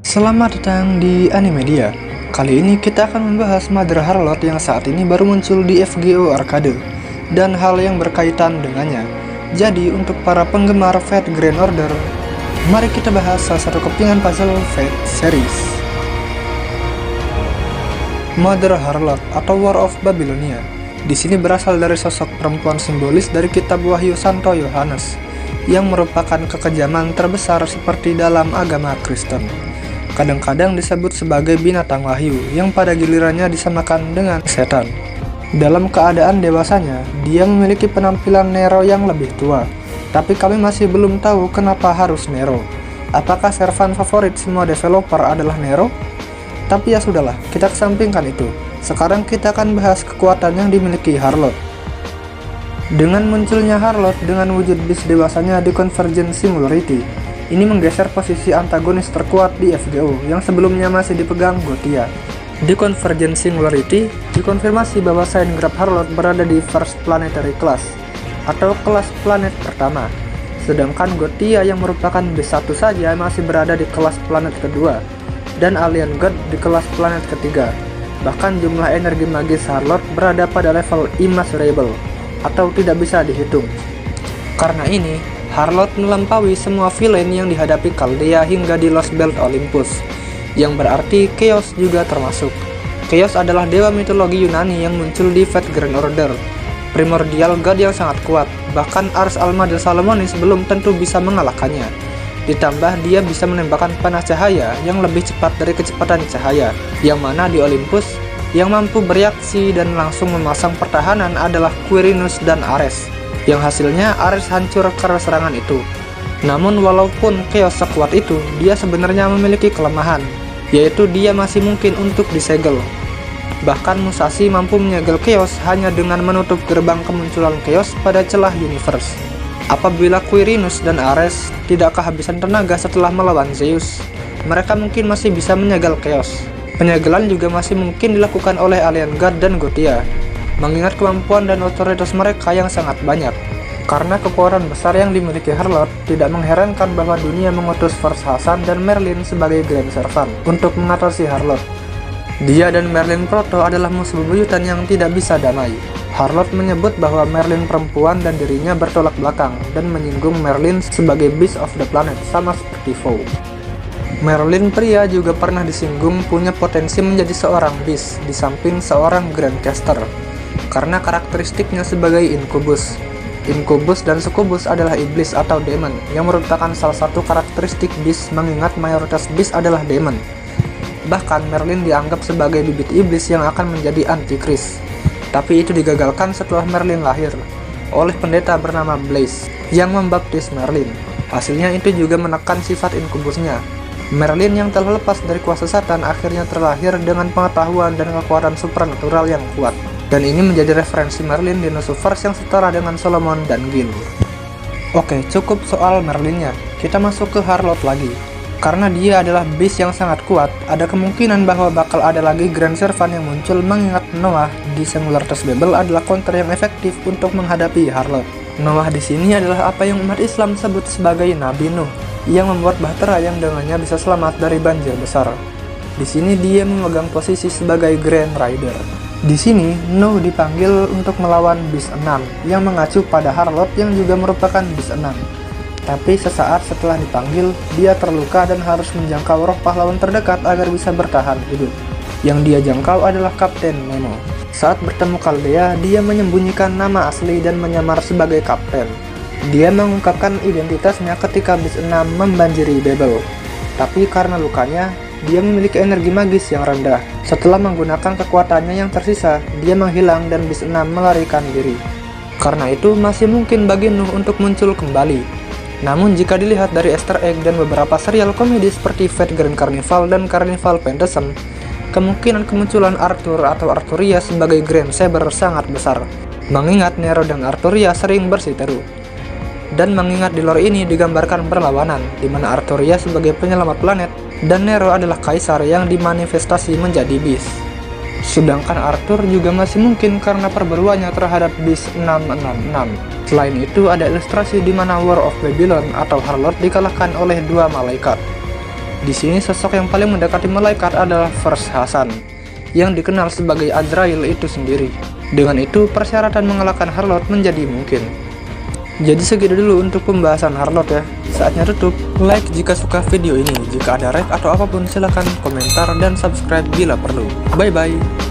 Selamat datang di Animedia. Kali ini kita akan membahas Mother Harlotte yang saat ini baru muncul di FGO Arcade dan hal yang berkaitan dengannya. Jadi untuk para penggemar Fate Grand Order, mari kita bahas salah satu kepingan puzzle Fate series. Mother Harlotte atau War of Babylonia di sini berasal dari sosok perempuan simbolis dari kitab Wahyu Santo Yohanes yang merupakan kekejaman terbesar seperti dalam agama Kristen. Kadang-kadang disebut sebagai binatang wahyu yang pada gilirannya disamakan dengan setan. Dalam keadaan dewasanya, dia memiliki penampilan Nero yang lebih tua. Tapi kami masih belum tahu kenapa harus Nero. Apakah servan favorit semua developer adalah Nero? Tapi ya sudahlah, kita kesampingkan itu. Sekarang kita akan bahas kekuatan yang dimiliki Harlotte. Dengan munculnya Harlotte dengan wujud bis dewasanya di Convergent Singularity, ini menggeser posisi antagonis terkuat di FGO yang sebelumnya masih dipegang Gothia. Di Convergent Singularity, dikonfirmasi bahwa Saint Grab Harlotte berada di First Planetary Class, atau kelas planet pertama. Sedangkan Gothia yang merupakan B1 saja masih berada di kelas planet kedua, dan Alien God di kelas planet ketiga. Bahkan jumlah energi magis Harlotte berada pada level immeasurable, atau tidak bisa dihitung. Karena ini, Harlotte melampaui semua villain yang dihadapi Chaldea hingga di Lost Belt Olympus, yang berarti Chaos juga termasuk. Chaos adalah dewa mitologi Yunani yang muncul di Fate Grand Order, primordial god yang sangat kuat, bahkan Ars Alma del Salomonis belum tentu bisa mengalahkannya. Ditambah dia bisa menembakkan panah cahaya yang lebih cepat dari kecepatan cahaya, yang mana di Olympus, yang mampu bereaksi dan langsung memasang pertahanan adalah Quirinus dan Ares, yang hasilnya Ares hancur karena serangan itu. Namun walaupun Chaos sekuat itu, dia sebenarnya memiliki kelemahan, yaitu dia masih mungkin untuk disegel. Bahkan Musashi mampu menyegel Chaos hanya dengan menutup gerbang kemunculan Chaos pada celah universe. Apabila Quirinus dan Ares tidak kehabisan tenaga setelah melawan Zeus, mereka mungkin masih bisa menyegel Chaos. Penyegelan juga masih mungkin dilakukan oleh Alien God dan Gothia, mengingat kemampuan dan otoritas mereka yang sangat banyak. Karena kekuatan besar yang dimiliki Harlotte, tidak mengherankan bahwa dunia mengutus First Hassan dan Merlin sebagai Grand Servant untuk mengatasi Harlotte. Dia dan Merlin Proto adalah musuh bebuyutan yang tidak bisa damai. Harlotte menyebut bahwa Merlin perempuan dan dirinya bertolak belakang, dan menyinggung Merlin sebagai Beast of the Planet sama seperti Vow. Merlin pria juga pernah disinggung punya potensi menjadi seorang Beast di samping seorang Grandcaster, karena karakteristiknya sebagai Incubus. Incubus dan Succubus adalah iblis atau demon, yang merupakan salah satu karakteristik Beast mengingat mayoritas Beast adalah demon. Bahkan Merlin dianggap sebagai bibit iblis yang akan menjadi Antikris. Tapi itu digagalkan setelah Merlin lahir oleh pendeta bernama Blaze yang membaptis Merlin. Hasilnya itu juga menekan sifat Incubusnya. Merlin yang telah lepas dari kuasa Satan akhirnya terlahir dengan pengetahuan dan kekuatan supernatural yang kuat. Dan ini menjadi referensi Merlin di Nosuverse yang setara dengan Solomon dan Gil. Oke, cukup soal Merlinnya. Kita masuk ke Harlotte lagi. Karena dia adalah beast yang sangat kuat, ada kemungkinan bahwa bakal ada lagi Grand Servant yang muncul, mengingat Noah di Singularitas Babel adalah counter yang efektif untuk menghadapi Harlotte. Noah di sini adalah apa yang umat Islam sebut sebagai Nabi Nuh, yang membuat bahtera yang dengannya bisa selamat dari banjir besar. Di sini dia memegang posisi sebagai Grand Rider. Di sini Nuh dipanggil untuk melawan Beast 6 yang mengacu pada Harlotte yang juga merupakan Beast 6. Tapi sesaat setelah dipanggil, dia terluka dan harus menjangkau roh pahlawan terdekat agar bisa bertahan hidup. Yang dia jangkau adalah Kapten Nemo. Saat bertemu Chaldea, dia menyembunyikan nama asli dan menyamar sebagai kapten. Dia mengungkapkan identitasnya ketika Beast 6 membanjiri Babel. Tapi karena lukanya, dia memiliki energi magis yang rendah. Setelah menggunakan kekuatannya yang tersisa, dia menghilang dan Beast 6 melarikan diri. Karena itu masih mungkin bagi Nuh untuk muncul kembali. Namun jika dilihat dari Easter egg dan beberapa serial komedi seperti Fate Grand Carnival dan Carnival Phantasm, kemungkinan kemunculan Arthur atau Arturia sebagai Grand Saber sangat besar, mengingat Nero dan Arturia sering bersiteru. Dan mengingat di lore ini digambarkan berlawanan, di mana Arturia sebagai penyelamat planet dan Nero adalah kaisar yang dimanifestasi menjadi Beast. Sedangkan Arthur juga masih mungkin karena perburuannya terhadap Beast 666. Selain itu, ada ilustrasi di mana War of Babylon atau Harlot dikalahkan oleh dua malaikat. Di sini sosok yang paling mendekati malaikat adalah First Hasan, yang dikenal sebagai Azrael itu sendiri. Dengan itu, persyaratan mengalahkan Harlot menjadi mungkin. Jadi segitu dulu untuk pembahasan Harlot ya. Saatnya tutup. Like jika suka video ini. Jika ada rek atau apapun silahkan komentar dan subscribe bila perlu. Bye bye.